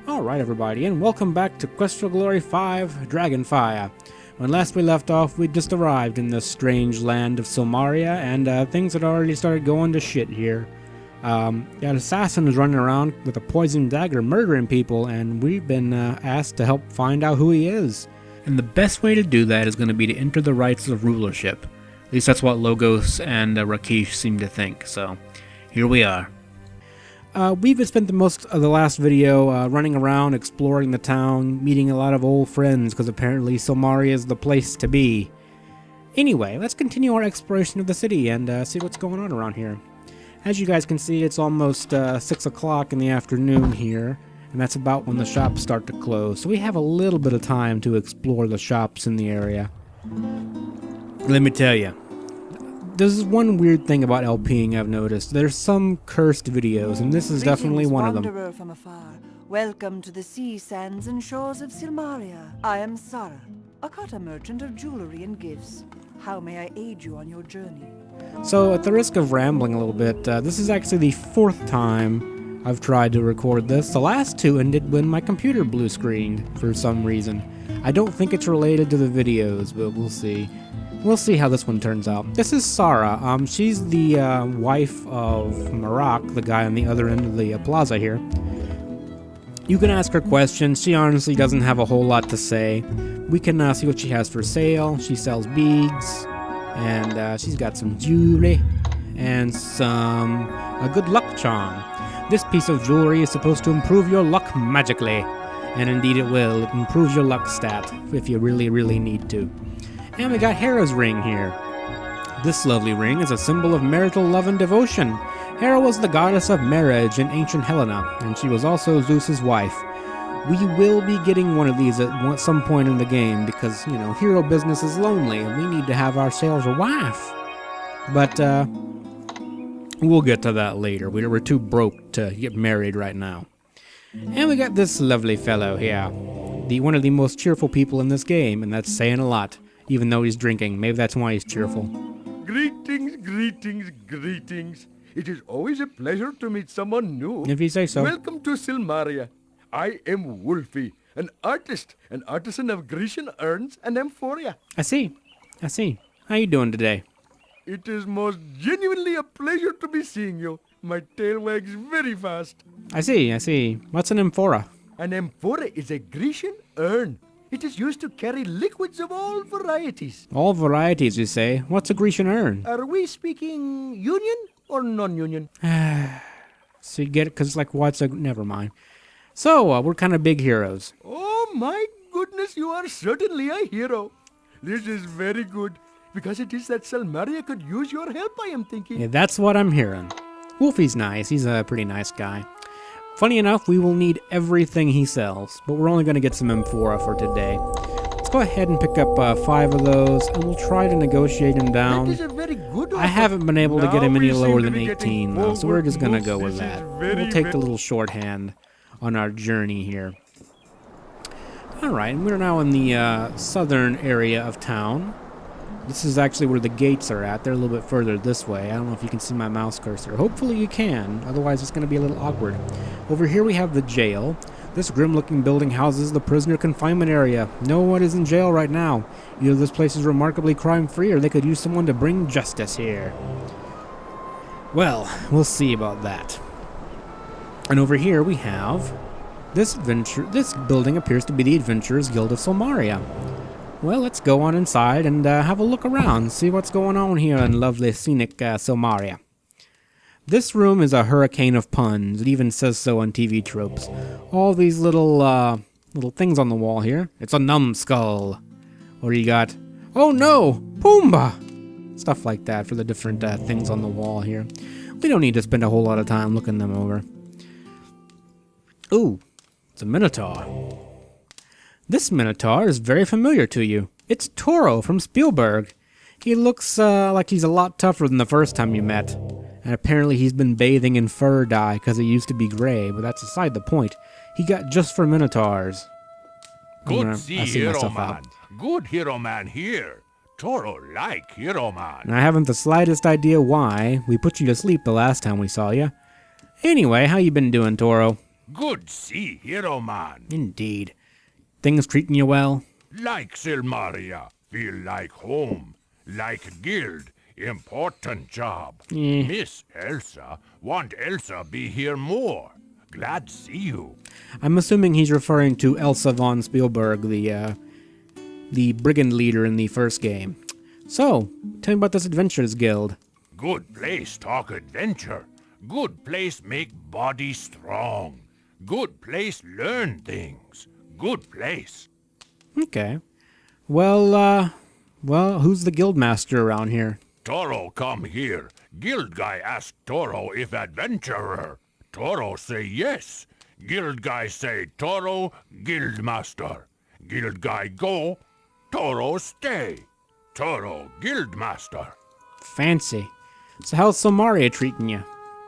Alright everybody, and welcome back to Quest for Glory 5 Dragonfire. When last we left off, we just arrived in this strange land of Silmaria, and things had already started going to shit here. An assassin is running around with a poisoned dagger murdering people, and we've been asked to help find out who he is. And the best way to do that is going to be to enter the rights of rulership. At least that's what Logos and Rakesh seem to think, so here we are. We've spent the most of the last video running around, exploring the town, meeting a lot of old friends, because apparently Silmaria is the place to be. Anyway, let's continue our exploration of the city and see what's going on around here. As you guys can see, it's almost 6 o'clock in the afternoon here, and that's about when the shops start to close, so we have a little bit of time to explore the shops in the area. Let me tell you. There's one weird thing about LPing I've noticed. There's some cursed videos, and this is definitely one of them. Wanderer from afar. Welcome to the sea sands and shores of Silmaria. I am Sara, a cutter merchant of jewelry and gifts. How may I aid you on your journey? So, at the risk of rambling a little bit, this is actually the 4th time I've tried to record this. The last 2 ended when my computer blue screened for some reason. I don't think it's related to the videos, but we'll see. We'll see how this one turns out. This is Sara. She's the wife of Marak, the guy on the other end of the plaza here. You can ask her questions. She honestly doesn't have a whole lot to say. We can see what she has for sale. She sells beads, and she's got some jewelry and a good luck charm. This piece of jewelry is supposed to improve your luck magically, and indeed it will. It improves your luck stat if you really need to. And we got Hera's ring here. This lovely ring is a symbol of marital love and devotion. Hera was the goddess of marriage in ancient Helena, and she was also Zeus's wife. We will be getting one of these at some point in the game because, you know, hero business is lonely and we need to have ourselves a wife. But, we'll get to that later. We're too broke to get married right now. And we got this lovely fellow here. One of the most cheerful people in this game, and that's saying a lot. Even though he's drinking. Maybe that's why he's cheerful. Greetings, greetings, greetings. It is always a pleasure to meet someone new. If you say so. Welcome to Silmaria. I am Wolfie, an artist, an artisan of Grecian urns and amphoria. I see. How you doing today? It is most genuinely a pleasure to be seeing you. My tail wags very fast. I see. What's an amphora? An amphora is a Grecian urn. It is used to carry liquids of all varieties. All varieties, you say? What's a Grecian urn? Are we speaking union or non-union? So you get it, because, never mind. So, we're kind of big heroes. Oh my goodness, you are certainly a hero. This is very good, because it is that Silmaria could use your help, I am thinking. Yeah, that's what I'm hearing. Wolfie's nice. He's a pretty nice guy. Funny enough, we will need everything he sells, but we're only going to get some amphora for today. Let's go ahead and pick up 5 of those, and we'll try to negotiate him down. That is a very good offer. I haven't been able to get him any Now we lower seem to than be 18, getting though, so we're just going to forward go with moves. This that. is very, We'll take the very- little shorthand on our journey here. Alright, we're now in the southern area of town. This is actually where the gates are at. They're a little bit further this way. I don't know if you can see my mouse cursor. Hopefully you can, otherwise it's going to be a little awkward. Over here we have the jail. This grim-looking building houses the prisoner confinement area. No one is in jail right now. Either this place is remarkably crime-free or they could use someone to bring justice here. Well, we'll see about that. And over here we have this building appears to be the Adventurers Guild of Silmaria. Well, let's go on inside and have a look around, see what's going on here in lovely scenic Silmaria. This room is a hurricane of puns. It even says so on TV tropes. All these little things on the wall here. It's a numbskull. Or you got, oh no, Pumbaa! Stuff like that for the different things on the wall here. We don't need to spend a whole lot of time looking them over. Ooh, it's a Minotaur. This Minotaur is very familiar to you. It's Toro from Spielberg. He looks like he's a lot tougher than the first time you met. And apparently he's been bathing in fur dye because he used to be gray, but that's aside the point. He got just for Minotaurs. Good see hero myself man. out. Good hero man here. Toro like hero man. And I haven't the slightest idea why. We put you to sleep the last time we saw you. Anyway, how you been doing, Toro? Good see, hero man. Indeed. Things treating you well? Like Silmaria, feel like home. Like guild, important job. Miss Elsa, want Elsa be here more. Glad see you. I'm assuming he's referring to Elsa von Spielberg, the brigand leader in the first game. So, tell me about this Adventurers Guild. Good place talk adventure. Good place make body strong. Good place learn things. Good place. Okay. Well, who's the guild master around here? Toro come here. Guild guy ask Toro if adventurer. Toro say yes. Guild guy say Toro, guild master. Guild guy go, Toro stay. Toro, guild master. Fancy. So how's Somaria treating you?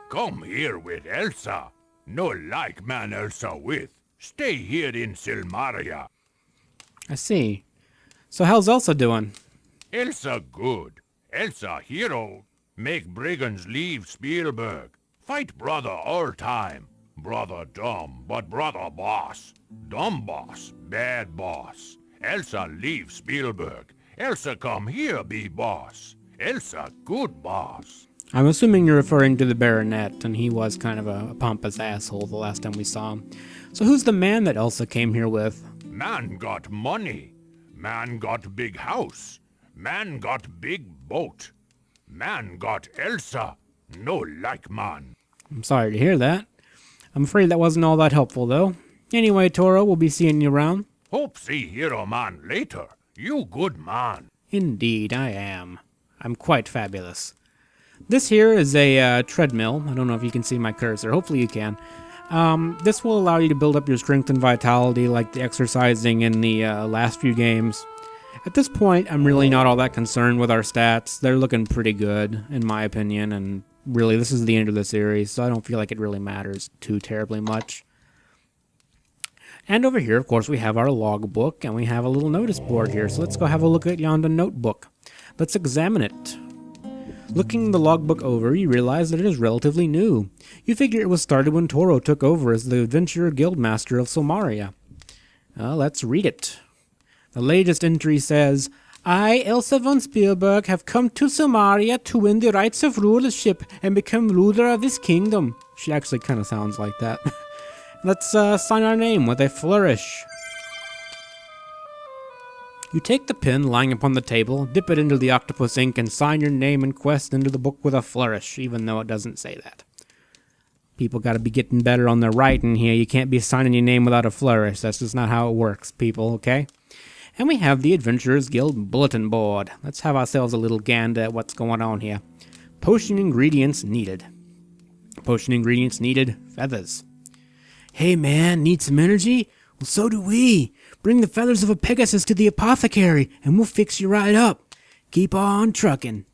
Come here with Elsa. No like man Elsa with. Stay here in Silmaria. I see. So how's Elsa doing? Elsa good. Elsa hero. Make brigands leave Spielberg. Fight brother all time. Brother dumb, but brother boss. Dumb boss, bad boss. Elsa leave Spielberg. Elsa come here be boss. Elsa good boss. I'm assuming you're referring to the Baronet, and he was kind of a pompous asshole the last time we saw him. So who's the man that Elsa came here with? Man got money. Man got big house. Man got big boat. Man got Elsa. No like man. I'm sorry to hear that. I'm afraid that wasn't all that helpful, though. Anyway, Toro, we'll be seeing you around. Hope see hero man later. You good man. Indeed, I am. I'm quite fabulous. This here is a treadmill. I don't know if you can see my cursor. Hopefully you can. This will allow you to build up your strength and vitality like the exercising in the last few games. At this point, I'm really not all that concerned with our stats. They're looking pretty good, in my opinion, and really, this is the end of the series, so I don't feel like it really matters too terribly much. And over here, of course, we have our logbook, and we have a little notice board here, so let's go have a look at yonder notebook. Let's examine it. Looking the logbook over, you realize that it is relatively new. You figure it was started when Toro took over as the Adventurer Guildmaster of Somaria. Let's read it. The latest entry says, I, Elsa von Spielberg, have come to Somaria to win the rights of rulership and become ruler of this kingdom. She actually kind of sounds like that. Let's sign our name with a flourish. You take the pen lying upon the table, dip it into the octopus ink, and sign your name and quest into the book with a flourish, even though it doesn't say that. People gotta be getting better on their writing here. You can't be signing your name without a flourish. That's just not how it works, people, okay? And we have the Adventurers Guild bulletin board. Let's have ourselves a little gander at what's going on here. Potion ingredients needed. Potion ingredients needed, feathers. Hey man, need some energy? Well, so do we. Bring the feathers of a Pegasus to the apothecary, and we'll fix you right up. Keep on trucking.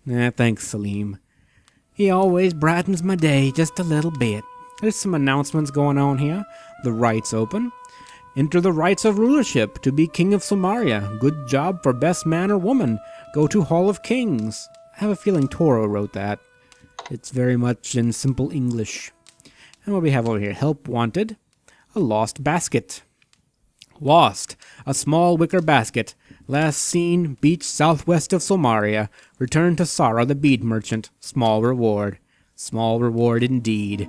Thanks, Salim. He always brightens my day just a little bit. There's some announcements going on here. The rites open. Enter the rights of rulership to be king of Somaria. Good job for best man or woman. Go to Hall of Kings. I have a feeling Toro wrote that. It's very much in simple English. And what we have over here? Help wanted. A lost basket. Lost. A small wicker basket. Last seen, beach southwest of Somaria. Return to Sarah the bead merchant. Small reward. Small reward indeed.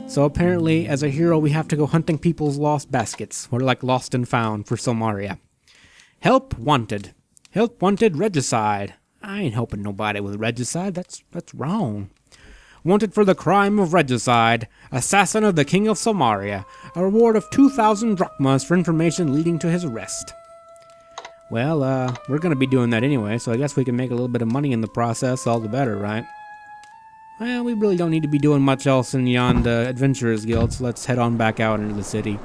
So apparently, as a hero, we have to go hunting people's lost baskets. We're like lost and found for Somaria. Help wanted. Help wanted regicide. I ain't helping nobody with regicide. That's wrong. Wanted for the crime of regicide. Assassin of the king of Somaria. A reward of 2,000 drachmas for information leading to his arrest. Well, we're going to be doing that anyway, so I guess we can make a little bit of money in the process, all the better, right? Well, we really don't need to be doing much else in Yond Adventurers Guild, so let's head on back out into the city.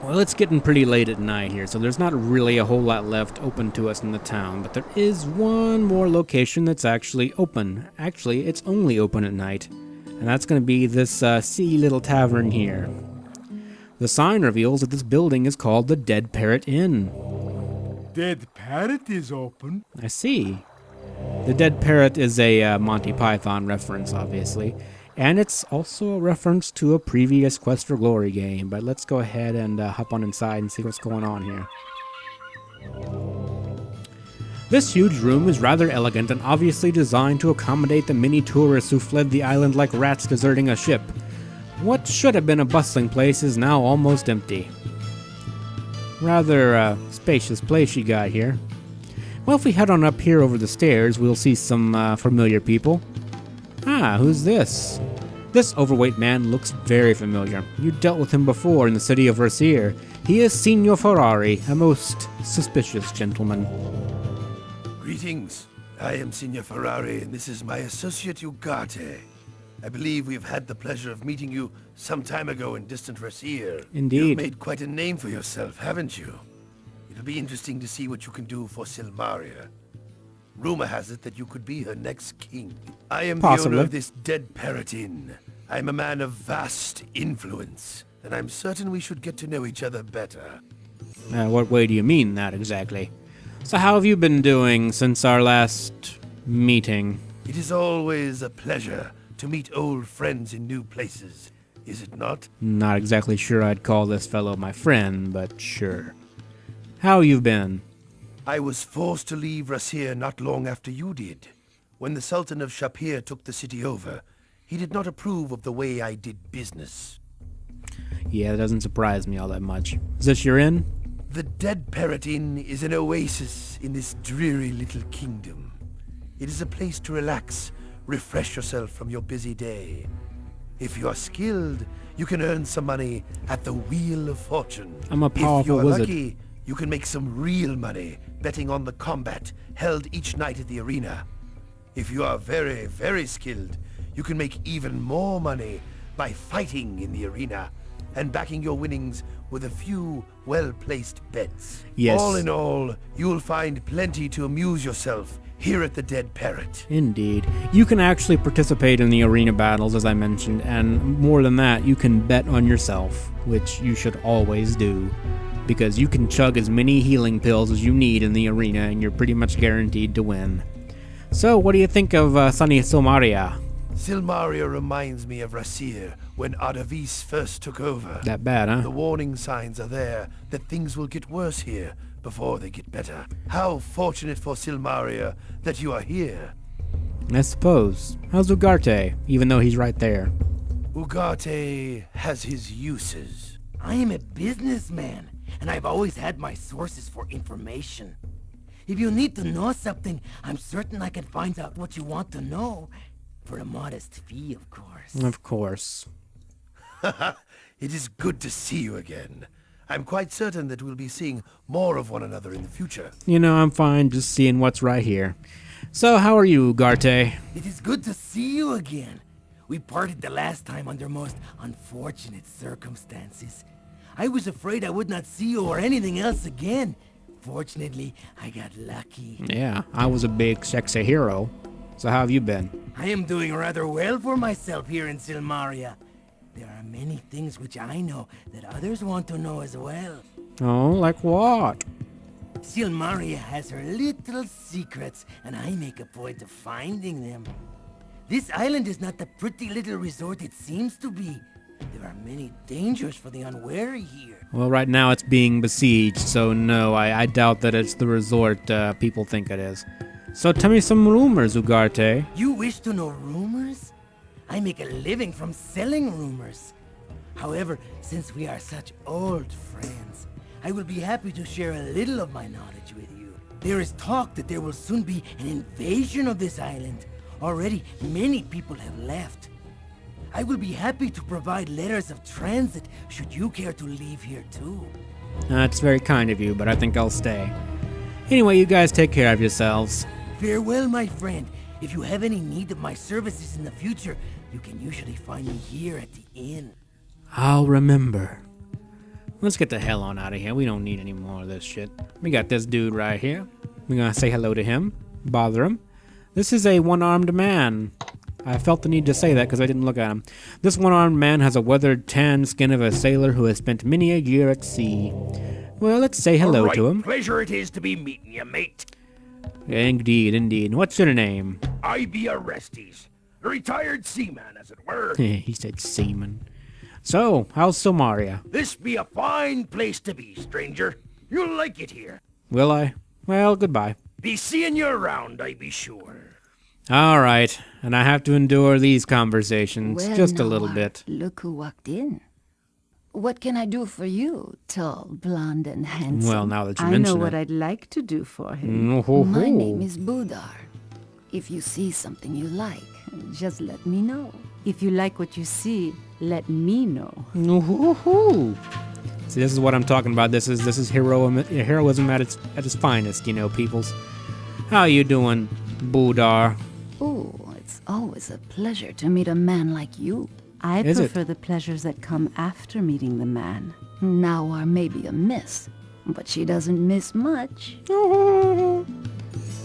Well, it's getting pretty late at night here, so there's not really a whole lot left open to us in the town, but there is one more location that's actually open. Actually, it's only open at night, and that's going to be this silly little tavern here. The sign reveals that this building is called the Dead Parrot Inn. Dead Parrot is open. I see. The Dead Parrot is a Monty Python reference, obviously. And it's also a reference to a previous Quest for Glory game, but let's go ahead and hop on inside and see what's going on here. This huge room is rather elegant and obviously designed to accommodate the many tourists who fled the island like rats deserting a ship. What should have been a bustling place is now almost empty. Rather spacious place you got here. Well, if we head on up here over the stairs, we'll see some familiar people. Ah, who's this? This overweight man looks very familiar. You dealt with him before in the city of Rasir. He is Signor Ferrari, a most suspicious gentleman. Greetings. I am Signor Ferrari, and this is my associate Ugarte. I believe we've had the pleasure of meeting you some time ago in distant Rasir. Indeed. You've made quite a name for yourself, haven't you? It'll be interesting to see what you can do for Silmaria. Rumor has it that you could be her next king. I am the owner of this Dead Parrot Inn. I'm a man of vast influence, and I'm certain we should get to know each other better. What way do you mean that exactly? So how have you been doing since our last meeting? It is always a pleasure to meet old friends in new places, is it not? Not exactly sure I'd call this fellow my friend, but sure. How you been? I was forced to leave Rasir not long after you did. When the Sultan of Shapir took the city over, he did not approve of the way I did business. Yeah, that doesn't surprise me all that much. Is this your inn? The Dead Parrot Inn is an oasis in this dreary little kingdom. It is a place to relax, refresh yourself from your busy day. If you are skilled, you can earn some money at the Wheel of Fortune. I'm a powerful if you are wizard. Lucky, you can make some real money betting on the combat held each night at the arena. If you are very, very skilled, you can make even more money by fighting in the arena and backing your winnings with a few well-placed bets. Yes. All in all, you'll find plenty to amuse yourself here at the Dead Parrot. Indeed. You can actually participate in the arena battles, as I mentioned, and more than that, you can bet on yourself, which you should always do, because you can chug as many healing pills as you need in the arena, and you're pretty much guaranteed to win. So, what do you think of sunny Silmaria? Silmaria reminds me of Rasir when Adavis first took over. That bad, huh? The warning signs are there that things will get worse here before they get better. How fortunate for Silmaria that you are here. I suppose. How's Ugarte, even though he's right there? Ugarte has his uses. I am a businessman, and I've always had my sources for information. If you need to know something, I'm certain I can find out what you want to know. For a modest fee, of course. Of course. It is good to see you again. I'm quite certain that we'll be seeing more of one another in the future. You know, I'm fine just seeing what's right here. So, how are you, Ugarte? It is good to see you again. We parted the last time under most unfortunate circumstances. I was afraid I would not see you or anything else again. Fortunately, I got lucky. Yeah, I was a big sexy hero. So how have you been? I am doing rather well for myself here in Silmaria. There are many things which I know that others want to know as well. Oh, like what? Silmaria has her little secrets, and I make a point of finding them. This island is not the pretty little resort it seems to be. There are many dangers for the unwary here. Well, right now it's being besieged, so no, I doubt that it's the resort people think it is. So tell me some rumors, Ugarte. You wish to know rumors? I make a living from selling rumors. However, since we are such old friends, I will be happy to share a little of my knowledge with you. There is talk that there will soon be an invasion of this island. Already, many people have left. I will be happy to provide letters of transit should you care to leave here too. That's very kind of you, but I think I'll stay. Anyway, you guys take care of yourselves. Farewell, my friend. If you have any need of my services in the future, you can usually find me here at the inn. I'll remember. Let's get the hell on out of here. We don't need any more of this shit. We got this dude right here. We're gonna say hello to him, bother him. This is a one-armed man. I felt the need to say that because I didn't look at him. This one-armed man has a weathered tan skin of a sailor who has spent many a year at sea. Well, let's say hello to him. Pleasure it is to be meeting you, mate. Indeed, indeed. What's your name? I be Orestes. A retired seaman, as it were. He said seaman. So, how's Somaria? This be a fine place to be, stranger. You'll like it here. Will I? Well, goodbye. Be seeing you around, I be sure. All right, and I have to endure these conversations Well, just a now, little bit. Look who walked in. What can I do for you, tall, blonde, and handsome? Well, now that you I mention know it. what I'd like to do for him. My name is Budar. If you see something you like, just let me know. If you like what you see, let me know. See, this is what I'm talking about. This is heroism at its finest, you know, peoples. How you doing, Budar? Oh, it's always a pleasure to meet a man like you. I Is it? prefer the pleasures that come after meeting the man. Now are maybe a miss, but she doesn't miss much.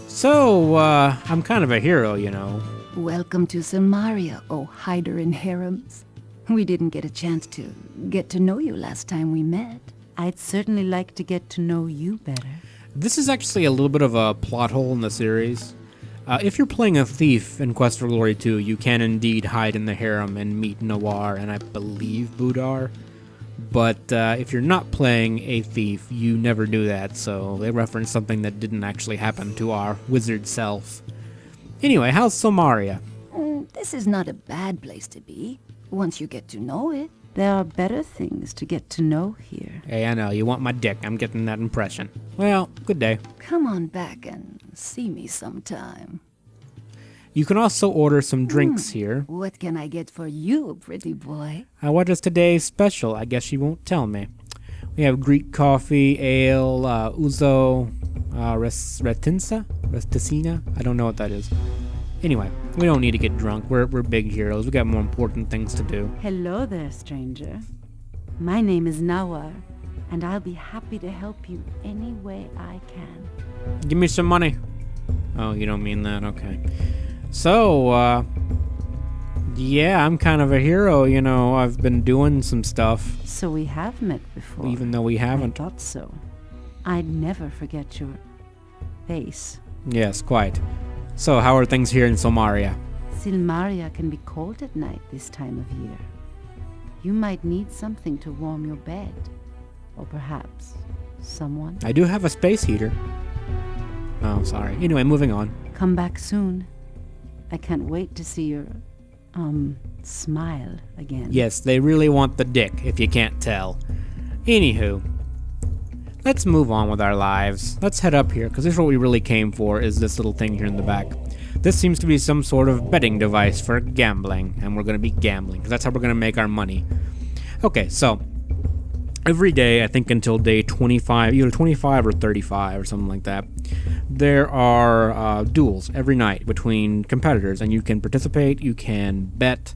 So, I'm kind of a hero, you know. Welcome to Silmaria, oh hider in harems. We didn't get a chance to get to know you last time we met. I'd certainly like to get to know you better. This is actually a little bit of a plot hole in the series. If you're playing a thief in Quest for Glory 2, you can indeed hide in the harem and meet Noir and I believe Budar. But if you're not playing a thief, you never do that, so they reference something that didn't actually happen to our wizard self. Anyway, how's Somaria? This is not a bad place to be, once you get to know it. There are better things to get to know here. Hey, I know, you want my dick. I'm getting that impression. Well, good day. Come on back and see me sometime. You can also order some drinks here. What can I get for you, pretty boy? What is today's special? I guess you won't tell me. We have Greek coffee, ale, ouzo, reticina? I don't know what that is. Anyway, we don't need to get drunk. We're big heroes. We got more important things to do. Hello there, stranger. My name is Nawar, and I'll be happy to help you any way I can. Give me some money. Oh, you don't mean that? Okay. So, yeah, I'm kind of a hero, you know. I've been doing some stuff, So we have met before. even though we I haven't. thought so. I'd never forget your face. Yes, quite. So, how are things here in Somaria? Silmaria can be cold at night this time of year. You might need something to warm your bed. Or perhaps someone. I do have a space heater. Oh, sorry. Anyway, moving on. Come back soon. I can't wait to see your, smile again. Yes, they really want the dick, if you can't tell. Anywho, let's move on with our lives. Let's head up here, because this is what we really came for, is this little thing here in the back. This seems to be some sort of betting device for gambling, and we're going to be gambling, because that's how we're going to make our money. Okay, so, every day, I think until day 25, either 25 or 35 or something like that, there are duels every night between competitors, and you can participate, you can bet,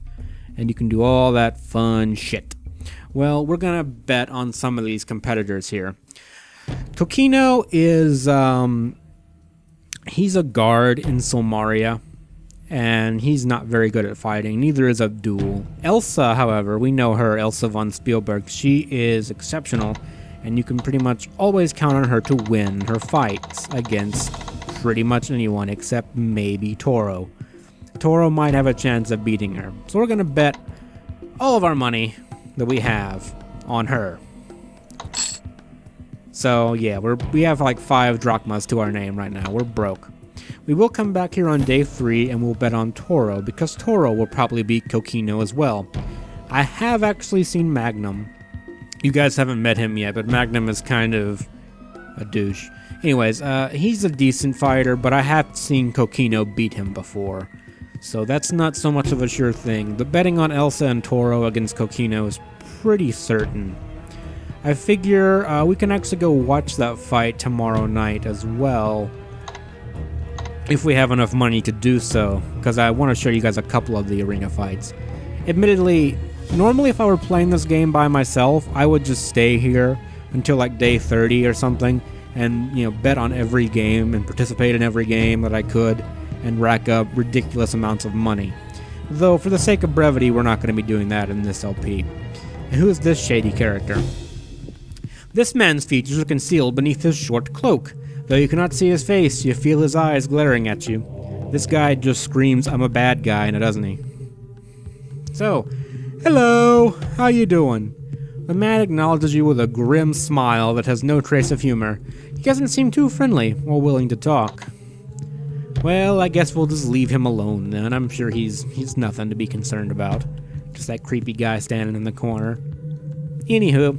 and you can do all that fun shit. Well, we're going to bet on some of these competitors here. Tokino is, he's a guard in Somaria, and he's not very good at fighting. Neither is Abdul. Elsa, however, we know her, Elsa von Spielberg. She is exceptional, and you can pretty much always count on her to win her fights against pretty much anyone except maybe Toro. Toro might have a chance of beating her. So we're going to bet all of our money that we have on her. So yeah, we have like 5 drachmas to our name right now. We're broke. We will come back here on day 3 and we'll bet on Toro, because Toro will probably beat Kokino as well. I have actually seen Magnum. You guys haven't met him yet, but Magnum is kind of a douche. Anyways, he's a decent fighter, but I have seen Kokino beat him before. So that's not so much of a sure thing. The betting on Elsa and Toro against Kokino is pretty certain. I figure we can actually go watch that fight tomorrow night as well, if we have enough money to do so, because I want to show you guys a couple of the arena fights. Admittedly, normally if I were playing this game by myself, I would just stay here until like day 30 or something, and bet on every game and participate in every game that I could, and rack up ridiculous amounts of money. Though for the sake of brevity, we're not going to be doing that in this LP. And who is this shady character? This man's features are concealed beneath his short cloak. Though you cannot see his face, you feel his eyes glaring at you. This guy just screams, I'm a bad guy, now doesn't he? So, hello, how you doing? The man acknowledges you with a grim smile that has no trace of humor. He doesn't seem too friendly or willing to talk. Well, I guess we'll just leave him alone then. I'm sure he's nothing to be concerned about. Just that creepy guy standing in the corner. Anywho,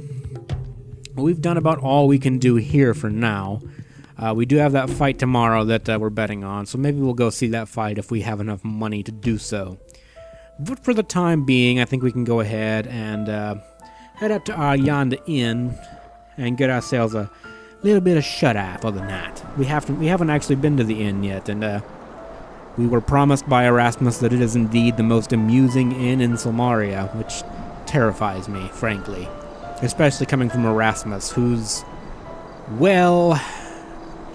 we've done about all we can do here for now. We do have that fight tomorrow that we're betting on, so maybe we'll go see that fight if we have enough money to do so. But for the time being, I think we can go ahead and head up to our yonder inn and get ourselves a little bit of shut-eye for the night. We haven't actually been to the inn yet, and we were promised by Erasmus that it is indeed the most amusing inn in Silmaria, which terrifies me, frankly. Especially coming from Erasmus, who's, well,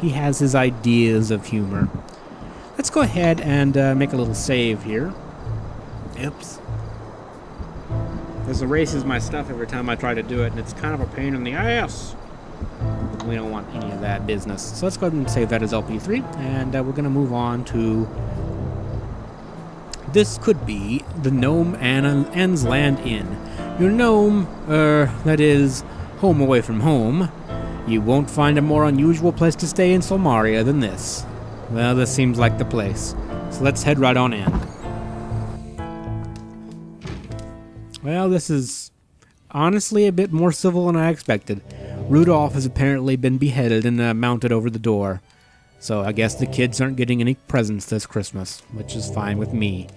he has his ideas of humor. Let's go ahead and make a little save here. Oops. This erases my stuff every time I try to do it, and it's kind of a pain in the ass. We don't want any of that business. So let's go ahead and save that as LP3, and we're going to move on to... This could be the Gnome Ann's Land Inn. Your gnome, that is, home away from home. You won't find a more unusual place to stay in Silmaria than this. Well, this seems like the place. So let's head right on in. Well, this is honestly a bit more civil than I expected. Rudolph has apparently been beheaded and mounted over the door. So I guess the kids aren't getting any presents this Christmas, which is fine with me.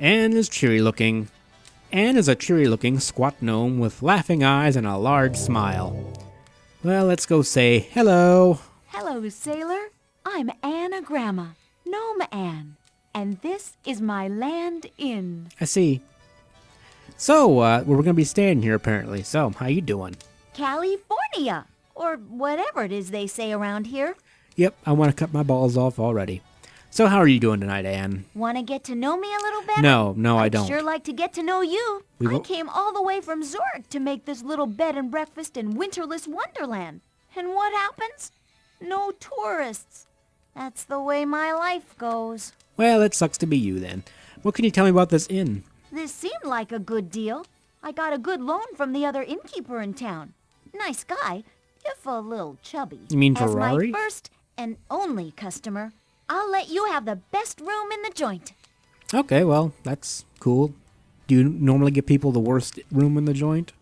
Anne is cheery-looking. Anne is a cheery-looking squat gnome with laughing eyes and a large smile. Well, let's go say hello. Hello, sailor. I'm Anna Grandma, Gnome Anne, and this is my land inn. I see. So, we're going to be staying here apparently. So, how you doing? California, or whatever it is they say around here. Yep, I want to cut my balls off already. So, how are you doing tonight, Anne? Want to get to know me a little better? No, I don't. I'd sure like to get to know you. I came all the way from Zurich to make this little bed and breakfast in winterless wonderland. And what happens? No tourists. That's the way my life goes. Well, it sucks to be you then. What can you tell me about this inn? This seemed like a good deal. I got a good loan from the other innkeeper in town. Nice guy, if a little chubby. You mean Ferrari? As my first and only customer, I'll let you have the best room in the joint. Okay, well, that's cool. Do you normally give people the worst room in the joint?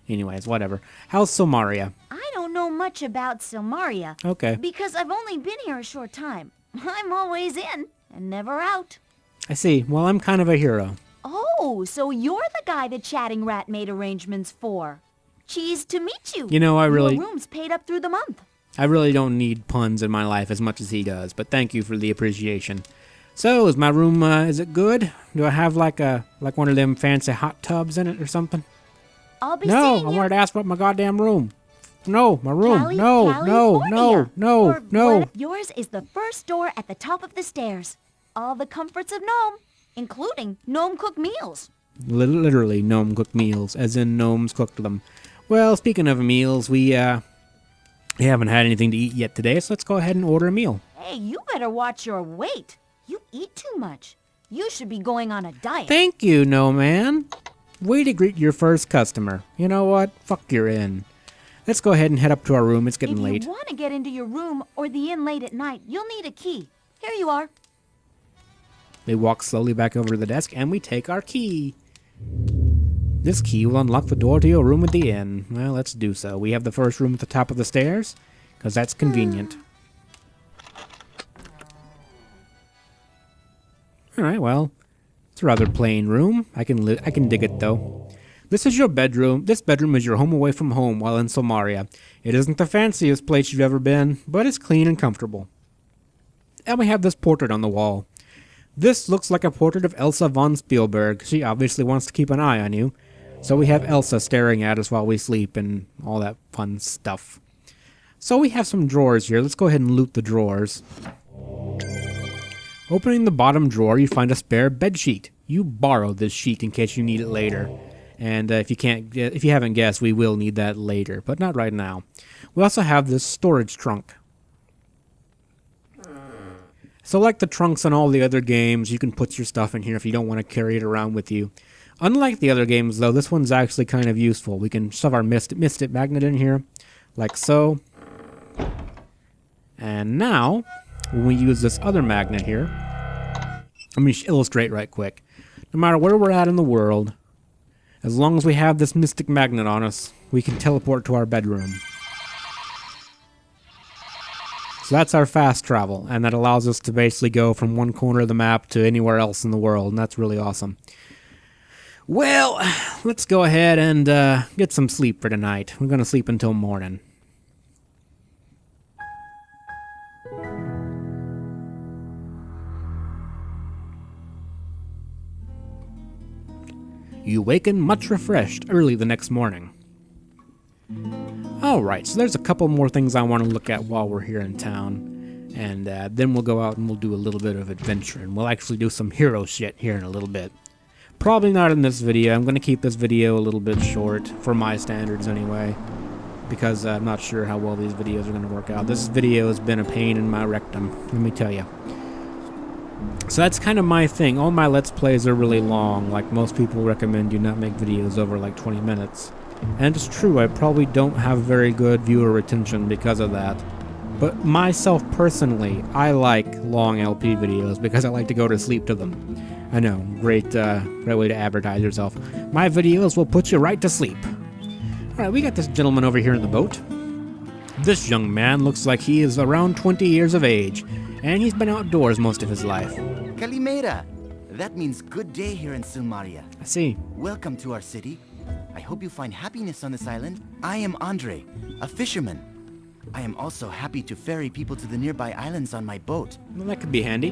Anyways, whatever. How's Silmaria? I don't know much about Silmaria. Okay. Because I've only been here a short time. I'm always in and never out. I see. Well, I'm kind of a hero. Oh, so you're the guy the chatting rat made arrangements for. Cheese to meet you. You know, Your room's paid up through the month. I really don't need puns in my life as much as he does, but thank you for the appreciation. So, is my room, is it good? Do I have like one of them fancy hot tubs in it or something? I'll be seeing you. No, I wanted to ask about my goddamn room. No, my room. California. No. Yours is the first door at the top of the stairs. All the comforts of Gnome, including gnome-cooked meals. Literally gnome-cooked meals, as in gnomes cooked them. Well, speaking of meals, we haven't had anything to eat yet today, so let's go ahead and order a meal. Hey, you better watch your weight. You eat too much. You should be going on a diet. Thank you, no man. Way to greet your first customer. You know what? Fuck, you're in. Let's go ahead and head up to our room. It's getting late. If you want to get into your room or the inn late at night, you'll need a key. Here you are. We walk slowly back over to the desk, and we take our key. This key will unlock the door to your room at the inn. Well, let's do so. We have the first room at the top of the stairs, because that's convenient. Alright, well, it's a rather plain room. I can dig it, though. This is your bedroom. This bedroom is your home away from home while in Silmaria. It isn't the fanciest place you've ever been, but it's clean and comfortable. And we have this portrait on the wall. This looks like a portrait of Elsa von Spielberg. She obviously wants to keep an eye on you. So we have Elsa staring at us while we sleep and all that fun stuff. So we have some drawers here. Let's go ahead and loot the drawers. Opening the bottom drawer, you find a spare bed sheet. You borrowed this sheet in case you need it later. And if you haven't guessed, we will need that later, but not right now. We also have this storage trunk. So like the trunks on all the other games, you can put your stuff in here if you don't want to carry it around with you. Unlike the other games, though, this one's actually kind of useful. We can shove our Mystic Magnet in here, like so. And now, when we use this other magnet here, let me illustrate right quick. No matter where we're at in the world, as long as we have this Mystic Magnet on us, we can teleport to our bedroom. So that's our fast travel, and that allows us to basically go from one corner of the map to anywhere else in the world, and that's really awesome. Well, let's go ahead and get some sleep for tonight. We're going to sleep until morning. You waken much refreshed early the next morning. Alright, so there's a couple more things I want to look at while we're here in town. And then we'll go out and we'll do a little bit of adventure. And we'll actually do some hero shit here in a little bit. Probably not in this video. I'm going to keep this video a little bit short, for my standards anyway. Because I'm not sure how well these videos are going to work out. This video has been a pain in my rectum, let me tell you. So that's kind of my thing. All my Let's Plays are really long. Like most people recommend you not make videos over like 20 minutes. And it's true, I probably don't have very good viewer retention because of that. But myself personally, I like long LP videos because I like to go to sleep to them. I know, great way to advertise yourself. My videos will put you right to sleep. Alright, we got this gentleman over here in the boat. This young man looks like he is around 20 years of age, and he's been outdoors most of his life. Kalimera! That means good day here in Silmaria. I see. Welcome to our city. I hope you find happiness on this island. I am Andre, a fisherman. I am also happy to ferry people to the nearby islands on my boat. Well, that could be handy.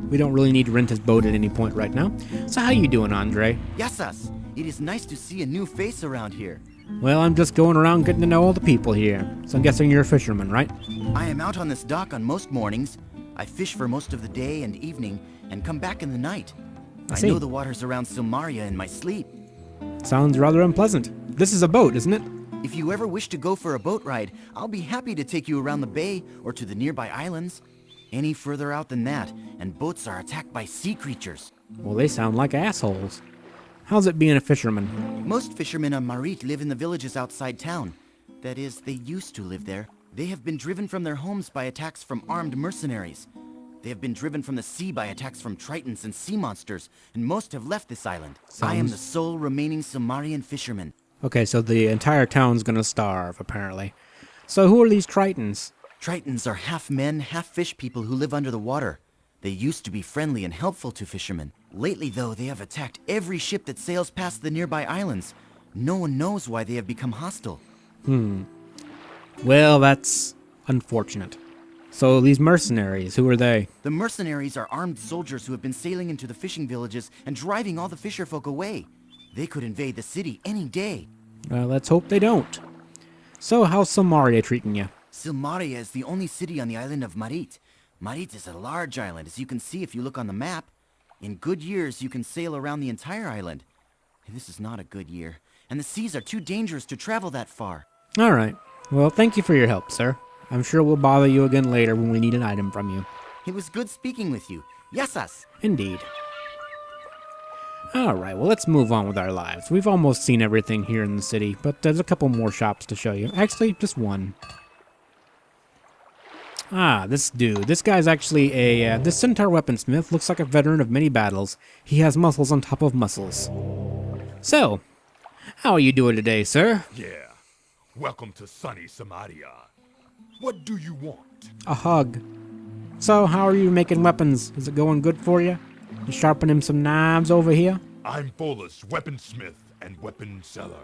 We don't really need to rent his boat at any point right now. So how you doing, Andre? Yasas! It is nice to see a new face around here. Well, I'm just going around getting to know all the people here. So I'm guessing you're a fisherman, right? I am out on this dock on most mornings. I fish for most of the day and evening, and come back in the night. I know the waters around Silmaria in my sleep. Sounds rather unpleasant. This is a boat, isn't it? If you ever wish to go for a boat ride, I'll be happy to take you around the bay or to the nearby islands. Any further out than that, and boats are attacked by sea creatures. Well, they sound like assholes. How's it being a fisherman? Most fishermen on Marit live in the villages outside town. That is, they used to live there. They have been driven from their homes by attacks from armed mercenaries. They have been driven from the sea by attacks from tritons and sea monsters, and most have left this island. I am the sole remaining Silmarian fisherman. Okay, so the entire town's gonna starve, apparently. So who are these tritons? Tritons are half men, half fish people who live under the water. They used to be friendly and helpful to fishermen. Lately, though, they have attacked every ship that sails past the nearby islands. No one knows why they have become hostile. Well, that's unfortunate. So these mercenaries, who are they? The mercenaries are armed soldiers who have been sailing into the fishing villages and driving all the fisherfolk away. They could invade the city any day. Well, let's hope they don't. So how's Silmaria treating you? Silmaria is the only city on the island of Marit. Marit is a large island, as you can see if you look on the map. In good years, you can sail around the entire island. This is not a good year, and the seas are too dangerous to travel that far. All right. Well, thank you for your help, sir. I'm sure we'll bother you again later when we need an item from you. It was good speaking with you. Yasas! Indeed. Alright, well, let's move on with our lives. We've almost seen everything here in the city, but there's a couple more shops to show you. Actually, just one. Ah, this dude. This guy's actually this Centaur Weaponsmith looks like a veteran of many battles. He has muscles on top of muscles. So, how are you doing today, sir? Yeah. Welcome to sunny Samaria. What do you want? A hug. So, how are you making weapons? Is it going good for you? You sharpening some knives over here? I'm Bolus, weaponsmith and weapon seller.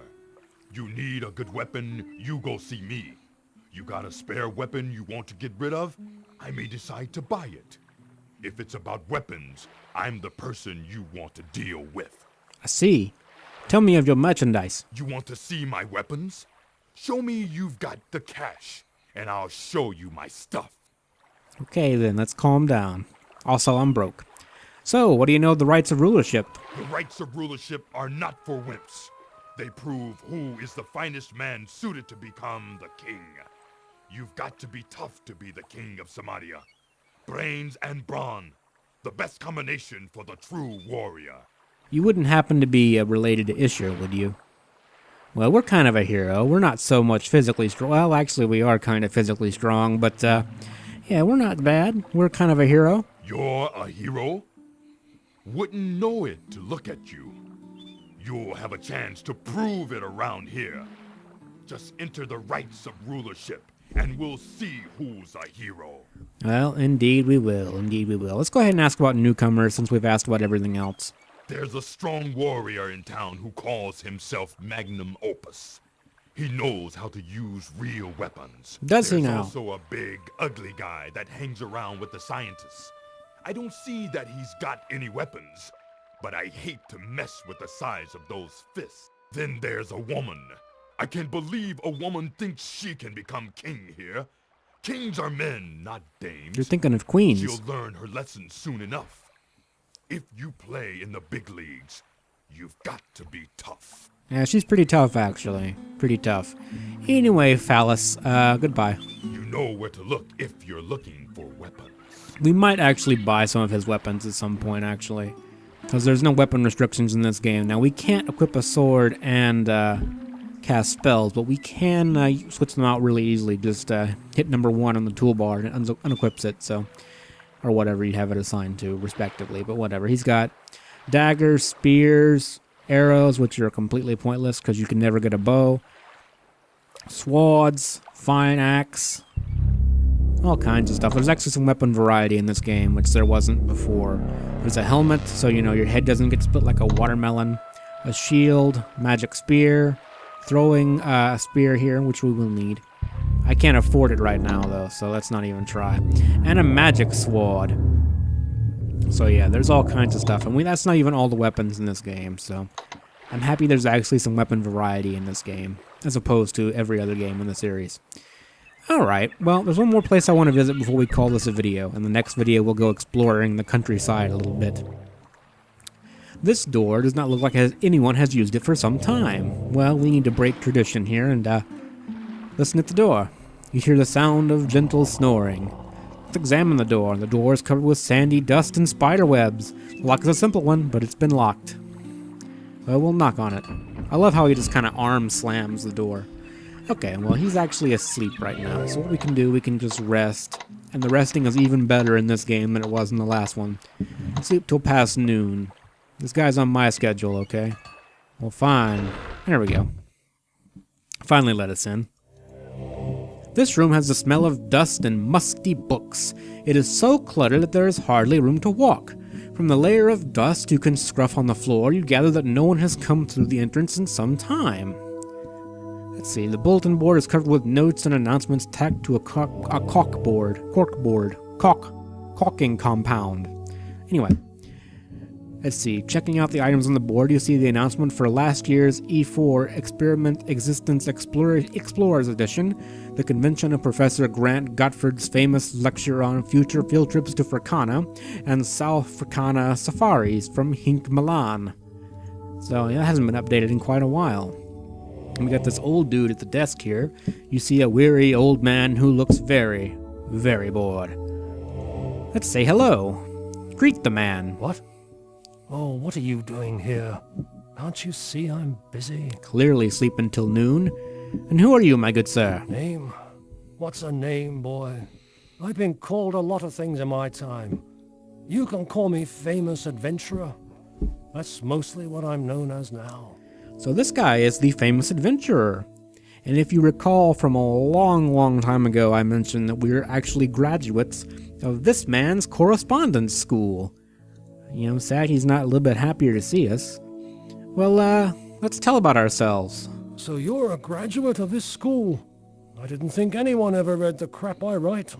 You need a good weapon, you go see me. You got a spare weapon you want to get rid of? I may decide to buy it. If it's about weapons, I'm the person you want to deal with. I see. Tell me of your merchandise. You want to see my weapons? Show me you've got the cash, and I'll show you my stuff. Okay then, let's calm down. Also, I'm broke. So, what do you know of the rights of rulership? The rights of rulership are not for wimps. They prove who is the finest man suited to become the king. You've got to be tough to be the king of Samaria. brains, and brawn. The best combination for the true warrior. You wouldn't happen to be related to Isher, would you? Well, we're kind of a hero. We're not so much physically strong. Well, actually, we are kind of physically strong, but, yeah, we're not bad. We're kind of a hero. You're a hero? Wouldn't know it to look at you. You'll have a chance to prove it around here. Just enter the rites of rulership, and we'll see who's a hero. Well, indeed we will. Indeed we will. Let's go ahead and ask about newcomers since we've asked about everything else. There's a strong warrior in town who calls himself Magnum Opus. He knows how to use real weapons. Does he now? There's also a big, ugly guy that hangs around with the scientists. I don't see that he's got any weapons, but I hate to mess with the size of those fists. Then there's a woman. I can't believe a woman thinks she can become king here. Kings are men, not dames. You're thinking of queens. She'll learn her lesson soon enough. If you play in the big leagues, you've got to be tough. Yeah, she's pretty tough, actually. Pretty tough. Anyway, Phallus, goodbye. You know where to look if you're looking for weapons. We might actually buy some of his weapons at some point, actually. Because there's no weapon restrictions in this game. Now, we can't equip a sword and cast spells, but we can switch them out really easily. Just hit number 1 on the toolbar and it unequips it, so... Or whatever you have it assigned to, respectively. But whatever. He's got daggers, spears, arrows, which are completely pointless because you can never get a bow. Swords, fine axe, all kinds of stuff. There's actually some weapon variety in this game, which there wasn't before. There's a helmet, so you know your head doesn't get split like a watermelon. A shield, magic spear, throwing a spear here, which we will need. I can't afford it right now, though, so let's not even try. And a magic sword. So yeah, there's all kinds of stuff. And that's not even all the weapons in this game, so... I'm happy there's actually some weapon variety in this game, as opposed to every other game in the series. Alright, well, there's one more place I want to visit before we call this a video, and the next video we'll go exploring the countryside a little bit. This door does not look like anyone has used it for some time. Well, we need to break tradition here, and, listen at the door. You hear the sound of gentle snoring. Let's examine the door. The door is covered with sandy dust and spider webs. The lock is a simple one, but it's been locked. Well, we'll knock on it. I love how he just kind of arm slams the door. Okay, well, he's actually asleep right now. So what we can do, we can just rest. And the resting is even better in this game than it was in the last one. Sleep till past noon. This guy's on my schedule, okay? Well, fine. There we go. Finally let us in. This room has the smell of dust and musty books. It is so cluttered that there is hardly room to walk. From the layer of dust you can scruff on the floor, you gather that no one has come through the entrance in some time. Let's see, the bulletin board is covered with notes and announcements tacked to a caulking compound. Anyway, let's see, checking out the items on the board, you see the announcement for last year's E4 Experiment Existence Explorers Edition, the convention of Professor Grant Gottfried's famous lecture on future field trips to Fricana, and South Fricana safaris from Hink Milan. So, yeah, that hasn't been updated in quite a while. And we got this old dude at the desk here. You see a weary old man who looks very, very bored. Let's say hello. Greet the man. What? Oh, what are you doing here? Can't you see I'm busy? Clearly sleep until noon. And who are you, my good sir? Name? What's a name, boy? I've been called a lot of things in my time. You can call me famous adventurer. That's mostly what I'm known as now. So this guy is the famous adventurer. And if you recall from a long, long time ago, I mentioned that we're actually graduates of this man's Correspondence School. You know, sad he's not a little bit happier to see us. Well, let's tell about ourselves. So you're a graduate of this school? I didn't think anyone ever read the crap I write.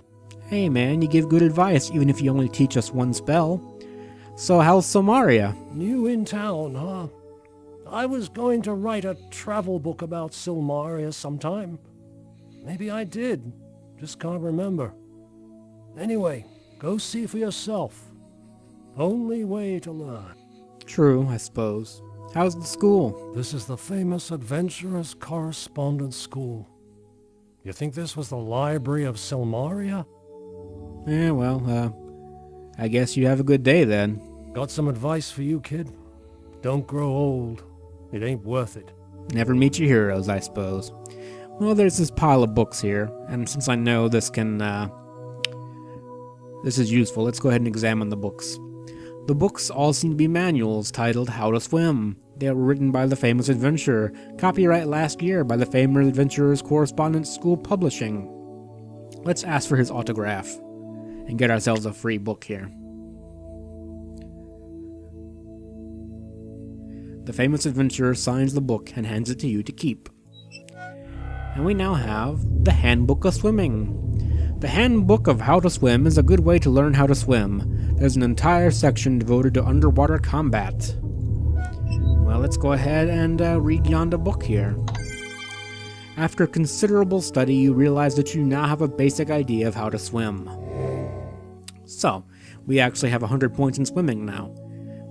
Hey man, you give good advice even if you only teach us one spell. So how's Silmaria? New in town, huh? I was going to write a travel book about Silmaria sometime. Maybe I did. Just can't remember. Anyway, go see for yourself. Only way to learn. True, I suppose. How's the school? This is the famous Adventurers Correspondence School. You think this was the library of Silmaria? Yeah, well, I guess you have a good day then. Got some advice for you, kid. Don't grow old. It ain't worth it. Never meet your heroes, I suppose. Well, there's this pile of books here, and since I know this is useful, let's go ahead and examine the books. The books all seem to be manuals titled How to Swim. They were written by the famous adventurer. Copyright last year by the famous adventurer's Correspondence School Publishing. Let's ask for his autograph and get ourselves a free book here. The famous adventurer signs the book and hands it to you to keep. And we now have the Handbook of Swimming. The Handbook of How to Swim is a good way to learn how to swim. There's an entire section devoted to underwater combat. Well, let's go ahead and read yonder book here. After considerable study, you realize that you now have a basic idea of how to swim. So, we actually have 100 points in swimming now,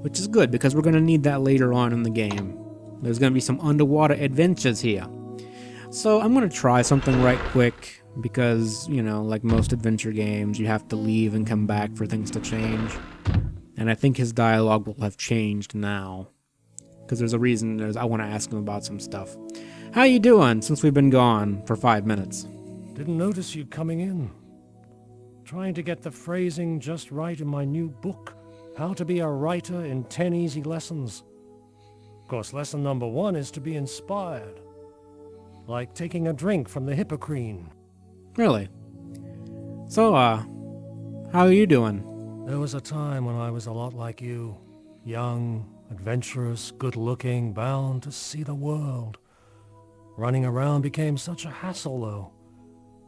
which is good because we're going to need that later on in the game. There's going to be some underwater adventures here. So I'm going to try something right quick because, you know, like most adventure games, you have to leave and come back for things to change. And I think his dialogue will have changed now. Because there's a reason I want to ask him about some stuff. How you doing since we've been gone for 5 minutes? Didn't notice you coming in. Trying to get the phrasing just right in my new book, How to Be a Writer in 10 Easy Lessons. Of course, lesson number 1 is to be inspired. Like taking a drink from the Hippocrene. Really? So, how are you doing? There was a time when I was a lot like you. Young, adventurous, good-looking, bound to see the world. Running around became such a hassle, though.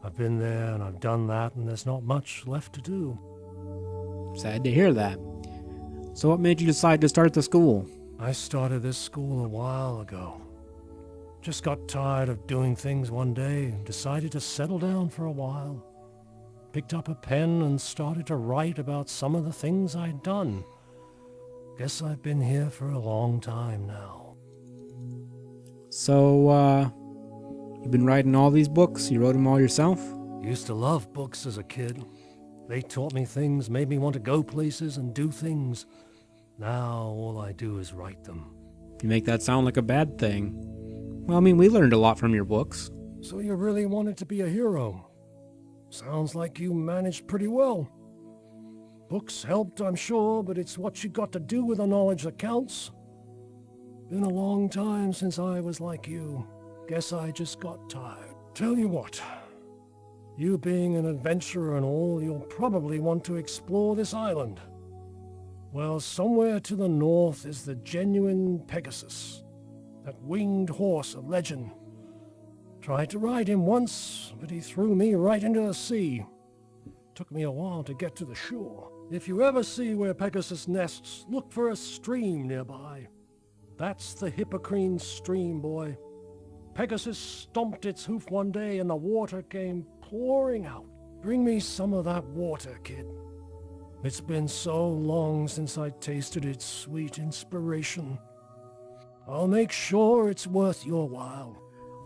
I've been there and I've done that, and there's not much left to do. Sad to hear that. So what made you decide to start the school? I started this school a while ago. Just got tired of doing things one day and decided to settle down for a while. Picked up a pen and started to write about some of the things I'd done. Guess I've been here for a long time now. So, you've been writing all these books? You wrote them all yourself? Used to love books as a kid. They taught me things, made me want to go places and do things. Now all I do is write them. You make that sound like a bad thing. Well, I mean, we learned a lot from your books. So you really wanted to be a hero? Sounds like you managed pretty well. Books helped, I'm sure, but it's what you got to do with the knowledge that counts. Been a long time since I was like you. Guess I just got tired. Tell you what, you being an adventurer and all, you'll probably want to explore this island. Well, somewhere to the north is the genuine Pegasus, that winged horse of legend. Tried to ride him once, but he threw me right into the sea. Took me a while to get to the shore. If you ever see where Pegasus nests, look for a stream nearby. That's the Hippocrene stream, boy. Pegasus stomped its hoof one day and the water came pouring out. Bring me some of that water, kid. It's been so long since I tasted its sweet inspiration. I'll make sure it's worth your while.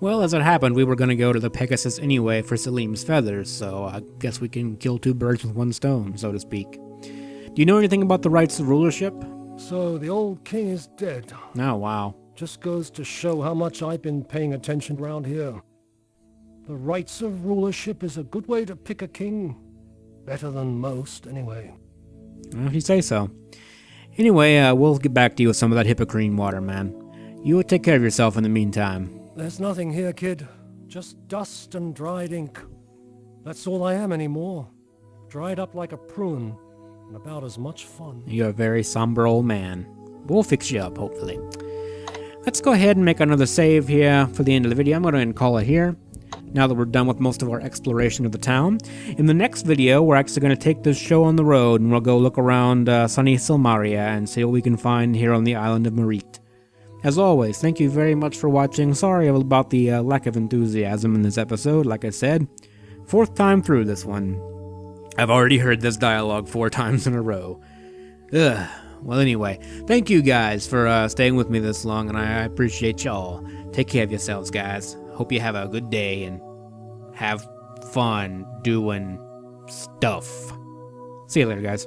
Well, as it happened, we were going to go to the Pegasus anyway for Selim's feathers, so I guess we can kill 2 birds with 1 stone, so to speak. Do you know anything about the rights of rulership? So the old king is dead. Oh, wow. Just goes to show how much I've been paying attention around here. The rights of rulership is a good way to pick a king. Better than most, anyway. Well, if you say so. Anyway, we'll get back to you with some of that Hippocrene water, man. You take care of yourself in the meantime. There's nothing here, kid. Just dust and dried ink. That's all I am anymore. Dried up like a prune, and about as much fun. You're a very somber old man. We'll fix you up, hopefully. Let's go ahead and make another save here for the end of the video. I'm going to call it here, now that we're done with most of our exploration of the town. In the next video, we're actually going to take this show on the road, and we'll go look around sunny Silmaria and see what we can find here on the island of Merit. As always, thank you very much for watching. Sorry about the lack of enthusiasm in this episode, like I said. 4th time through this one. I've already heard this dialogue 4 times in a row. Ugh. Well, anyway, thank you guys for staying with me this long, and I appreciate y'all. Take care of yourselves, guys. Hope you have a good day, and have fun doing stuff. See you later, guys.